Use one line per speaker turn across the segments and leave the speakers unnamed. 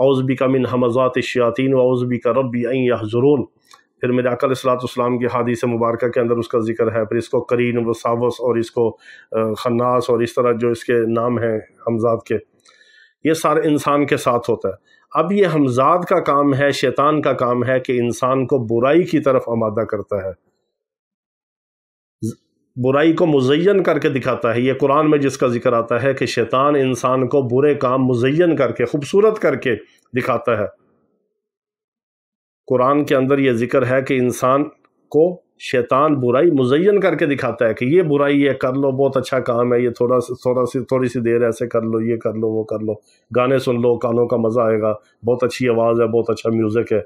اعوذ بک من ہمزات الشیاطین واعوذ بک ربی ان یحضرون۔ پھر میرے آقا علیہ الصلوۃ والسلام کی حدیث مبارکہ کے اندر اس کا ذکر ہے۔ پھر اس کو قرین، وساوس، اور اس کو خناس، اور اس طرح جو اس کے نام ہیں حمزات کے، یہ سارے انسان کے ساتھ ہوتا ہے۔ اب یہ حمزات کا کام ہے، شیطان کا کام ہے کہ انسان کو برائی کی طرف آمادہ کرتا ہے، برائی کو مزین کر کے دکھاتا ہے۔ یہ قرآن میں جس کا ذکر آتا ہے کہ شیطان انسان کو برے کام مزین کر کے، خوبصورت کر کے دکھاتا ہے۔ قرآن کے اندر یہ ذکر ہے کہ انسان کو شیطان برائی مزین کر کے دکھاتا ہے کہ یہ برائی یہ کر لو، بہت اچھا کام ہے، یہ تھوڑی سی دیر ایسے کر لو، یہ کر لو، وہ کر لو، گانے سن لو، کانوں کا مزہ آئے گا، بہت اچھی آواز ہے، بہت اچھا میوزک ہے،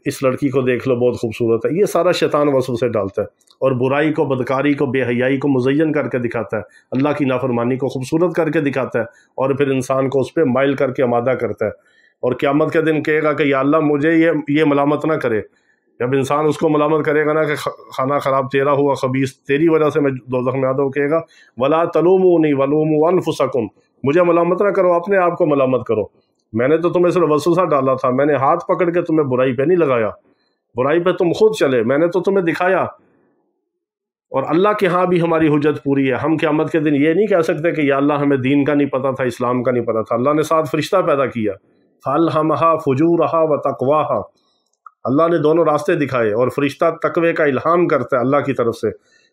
اس لڑکی کو دیکھ لو، بہت خوبصورت ہے۔ یہ سارا شیطان وسوسے ڈالتا ہے، اور برائی کو، بدکاری کو، بے حیائی کو مزین کر کے دکھاتا ہے، اللہ کی نافرمانی کو خوبصورت کر کے دکھاتا ہے، اور پھر انسان کو اس پہ مائل کر کے آمادہ کرتا ہے۔ اور قیامت کے دن کہے گا کہ یا اللہ مجھے یہ ملامت نہ کرے۔ جب انسان اس کو ملامت کرے گا نا کہ کھانا خراب تیرا ہوا، خبیث تیری وجہ سے میں دوزخ میں آتا ہوں، کہے گا ولا تلومونی ولوموا انفسکم، مجھے ملامت نہ کرو، اپنے آپ کو ملامت کرو، میں نے تو تمہیں صرف وسوسہ ڈالا تھا، میں نے ہاتھ پکڑ کے تمہیں برائی پہ نہیں لگایا، برائی پہ تم خود چلے، میں نے تو تمہیں دکھایا۔ اور اللہ کے ہاں بھی ہماری حجت پوری ہے۔ ہم قیامت کے دن یہ نہیں کہہ سکتے کہ یا اللہ ہمیں دین کا نہیں پتہ تھا، اسلام کا نہیں پتہ تھا۔ اللہ نے ساتھ فرشتہ پیدا کیا، فَأَلْهَمَهَا فُجُورَهَا وَتَقْوَاهَا، اللہ نے دونوں راستے دکھائے، اور فرشتہ تقوی کا الہام کرتا ہے اللہ کی طرف سے،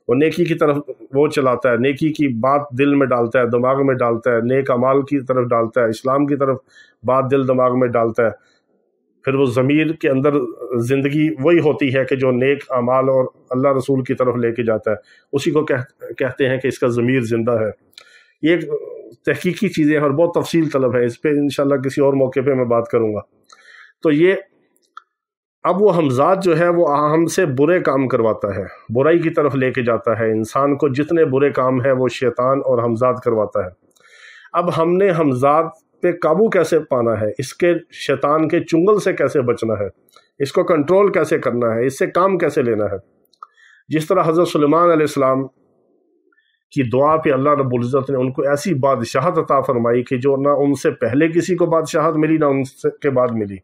وہ نیکی کی طرف وہ چلاتا ہے، نیکی کی بات دل میں ڈالتا ہے، دماغ میں ڈالتا ہے، نیک اعمال کی طرف ڈالتا ہے، اسلام کی طرف بات دل دماغ میں ڈالتا ہے۔ پھر وہ ضمیر کے اندر زندگی وہی ہوتی ہے کہ جو نیک اعمال اور اللہ رسول کی طرف لے کے جاتا ہے، اسی کو کہتے ہیں کہ اس کا ضمیر زندہ ہے۔ یہ ایک تحقیقی چیزیں ہیں اور بہت تفصیل طلب ہے، اس پہ انشاءاللہ کسی اور موقع پہ میں بات کروں گا۔ تو یہ اب وہ حمزات جو ہے وہ ہم سے برے کام کرواتا ہے، برائی کی طرف لے کے جاتا ہے انسان کو، جتنے برے کام ہیں وہ شیطان اور حمزات کرواتا ہے۔ اب ہم نے حمزات پہ قابو کیسے پانا ہے، اس کے شیطان کے چنگل سے کیسے بچنا ہے، اس کو کنٹرول کیسے کرنا ہے، اس سے کام کیسے لینا ہے۔ جس طرح حضرت سلیمان علیہ السلام کی دعا پہ اللہ رب العزت نے ان کو ایسی بادشاہت عطا فرمائی کہ جو نہ ان سے پہلے کسی کو بادشاہت ملی، نہ ان کے بعد ملی۔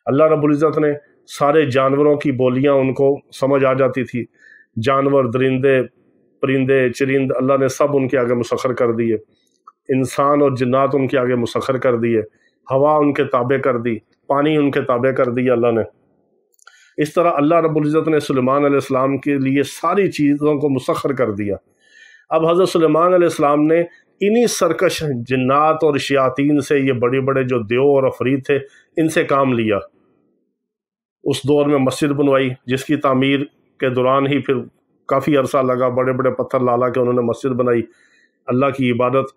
اللہ رب العزت نے سارے جانوروں کی بولیاں ان کو سمجھ آ جاتی تھی، جانور، درندے، پرندے، چرند، اللہ نے سب ان کے آگے مسخر کر دیے، انسان اور جنات ان کے آگے مسخر کر دیے، ہوا ان کے تابع کر دی، پانی ان کے تابع کر دیا اللہ نے۔ اس طرح اللہ رب العزت نے سلیمان علیہ السلام کے لیے ساری چیزوں کو مسخر کر دیا۔ اب حضرت سلیمان علیہ السلام نے انہی سرکش جنات اور شیاطین سے، یہ بڑے بڑے جو دیو اور عفریت تھے، ان سے کام لیا۔ اس دور میں مسجد بنوائی، جس کی تعمیر کے دوران ہی پھر کافی عرصہ لگا، بڑے بڑے پتھر لا کے انہوں نے مسجد بنائی اللہ کی عبادت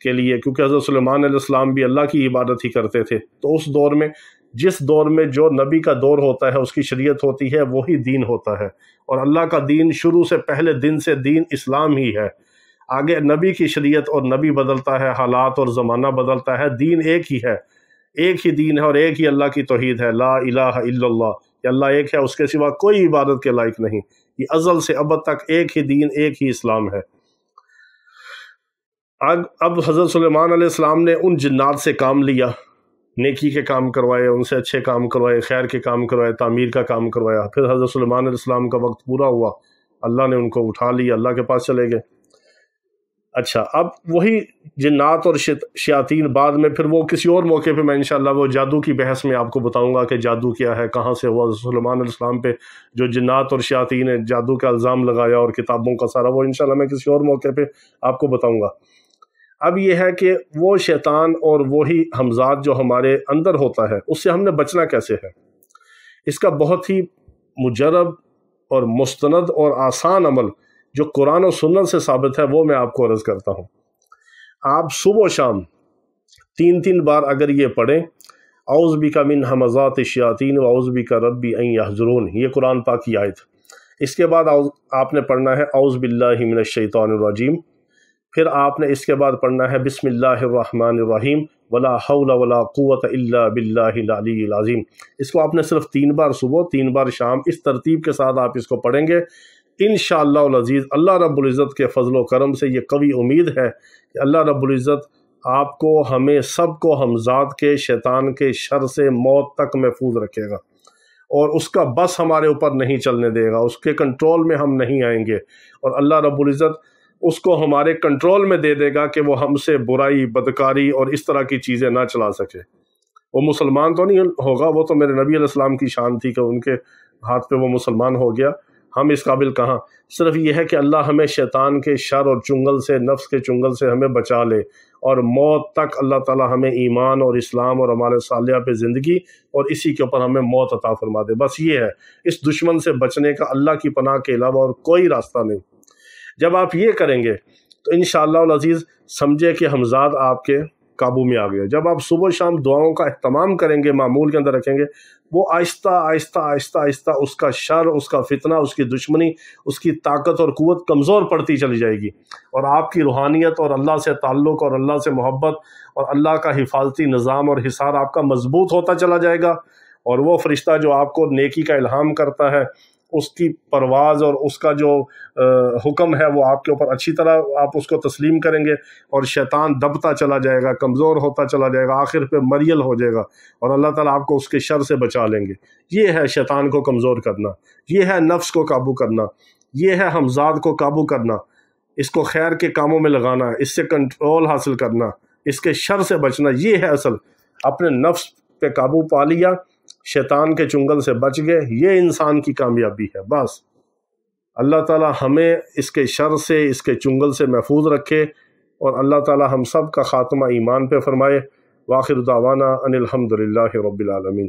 کے لیے، کیونکہ حضرت سلیمان علیہ السلام بھی اللہ کی عبادت ہی کرتے تھے۔ تو اس دور میں، جس دور میں جو نبی کا دور ہوتا ہے، اس کی شریعت ہوتی ہے، وہی دین ہوتا ہے، اور اللہ کا دین شروع سے پہلے دن سے دین اسلام ہی ہے۔ آگے نبی کی شریعت اور نبی بدلتا ہے، حالات اور زمانہ بدلتا ہے، دین ایک ہی ہے، ایک ہی دین ہے، اور ایک ہی اللہ کی توحید ہے، لا الہ الا اللہ، کہ اللہ ایک ہے، اس کے سوا کوئی عبادت کے لائق نہیں۔ یہ ازل سے ابد تک ایک ہی دین، ایک ہی اسلام ہے۔ اب حضرت سلیمان علیہ السلام نے ان جنات سے کام لیا، نیکی کے کام کروائے، ان سے اچھے کام کروائے، خیر کے کام کروائے، تعمیر کا کام کروایا۔ پھر حضرت سلیمان علیہ السلام کا وقت پورا ہوا، اللہ نے ان کو اٹھا لیا، اللہ کے پاس چلے گئے۔ اچھا، اب وہی جنات اور شیاطین بعد میں، پھر وہ کسی اور موقع پہ میں انشاءاللہ وہ جادو کی بحث میں آپ کو بتاؤں گا کہ جادو کیا ہے، کہاں سے ہوا۔ سلیمان علیہ السلام پہ جو جنات اور شیاطین نے جادو کا الزام لگایا اور کتابوں کا سارا، وہ انشاءاللہ میں کسی اور موقع پہ آپ کو بتاؤں گا۔ اب یہ ہے کہ وہ شیطان اور وہی حمزات جو ہمارے اندر ہوتا ہے، اس سے ہم نے بچنا کیسے ہے۔ اس کا بہت ہی مجرب اور مستند اور آسان عمل جو قرآن و سنت سے ثابت ہے، وہ میں آپ کو عرض کرتا ہوں۔ آپ صبح و شام 3 بار اگر یہ پڑھیں، اعوذ بک من ہمزات الشیاطین واعوذ بک ربی ان یحضرون، یہ قرآن پاک کی آیت۔ اس کے بعد آپ نے پڑھنا ہے اعوذ باللہ من الشیطان الرجیم، پھر آپ نے اس کے بعد پڑھنا ہے بسم اللہ الرحمن الرحیم ولا حول ولا قوت الا باللہ العلی العظیم۔ اس کو آپ نے صرف 3 بار صبح، 3 بار شام، اس ترتیب کے ساتھ آپ اس کو پڑھیں گے انشاءاللہ العزیز۔ اللہ رب العزت کے فضل و کرم سے یہ قوی امید ہے کہ اللہ رب العزت آپ کو ہمیں سب کو ہمزاد کے شیطان کے شر سے موت تک محفوظ رکھے گا، اور اس کا بس ہمارے اوپر نہیں چلنے دے گا، اس کے کنٹرول میں ہم نہیں آئیں گے، اور اللہ رب العزت اس کو ہمارے کنٹرول میں دے دے گا کہ وہ ہم سے برائی، بدکاری اور اس طرح کی چیزیں نہ چلا سکے۔ وہ مسلمان تو نہیں ہوگا، وہ تو میرے نبی علیہ السلام کی شان تھی کہ ان کے ہاتھ پہ وہ مسلمان ہو گیا، ہم اس قابل کہاں۔ صرف یہ ہے کہ اللہ ہمیں شیطان کے شر اور چنگل سے، نفس کے چنگل سے ہمیں بچا لے، اور موت تک اللہ تعالی ہمیں ایمان اور اسلام اور اعمال صالحہ پہ زندگی، اور اسی کے اوپر ہمیں موت عطا فرما دے۔ بس یہ ہے، اس دشمن سے بچنے کا اللہ کی پناہ کے علاوہ اور کوئی راستہ نہیں۔ جب آپ یہ کریں گے تو انشاءاللہ العزیز سمجھے کہ ہمزاد آپ کے قابو میں آ گیا۔ جب آپ صبح شام دعاؤں کا اہتمام کریں گے، معمول کے اندر رکھیں گے، وہ آہستہ آہستہ آہستہ آہستہ اس کا شر، اس کا فتنہ، اس کی دشمنی، اس کی طاقت اور قوت کمزور پڑتی چلی جائے گی، اور آپ کی روحانیت اور اللہ سے تعلق اور اللہ سے محبت اور اللہ کا حفاظتی نظام اور حصار آپ کا مضبوط ہوتا چلا جائے گا، اور وہ فرشتہ جو آپ کو نیکی کا الہام کرتا ہے، اس کی پرواز اور اس کا جو حکم ہے وہ آپ کے اوپر اچھی طرح آپ اس کو تسلیم کریں گے، اور شیطان دبتا چلا جائے گا، کمزور ہوتا چلا جائے گا، آخر پہ مریل ہو جائے گا، اور اللہ تعالیٰ آپ کو اس کے شر سے بچا لیں گے۔ یہ ہے شیطان کو کمزور کرنا، یہ ہے نفس کو قابو کرنا، یہ ہے ہمزاد کو قابو کرنا، اس کو خیر کے کاموں میں لگانا، اس سے کنٹرول حاصل کرنا، اس کے شر سے بچنا۔ یہ ہے اصل، اپنے نفس پہ قابو پا لیا، شیطان کے چنگل سے بچ گئے، یہ انسان کی کامیابی ہے۔ بس اللہ تعالی ہمیں اس کے شر سے، اس کے چنگل سے محفوظ رکھے، اور اللہ تعالی ہم سب کا خاتمہ ایمان پہ فرمائے۔ وآخر دعوانا ان الحمد للہ رب العالمین۔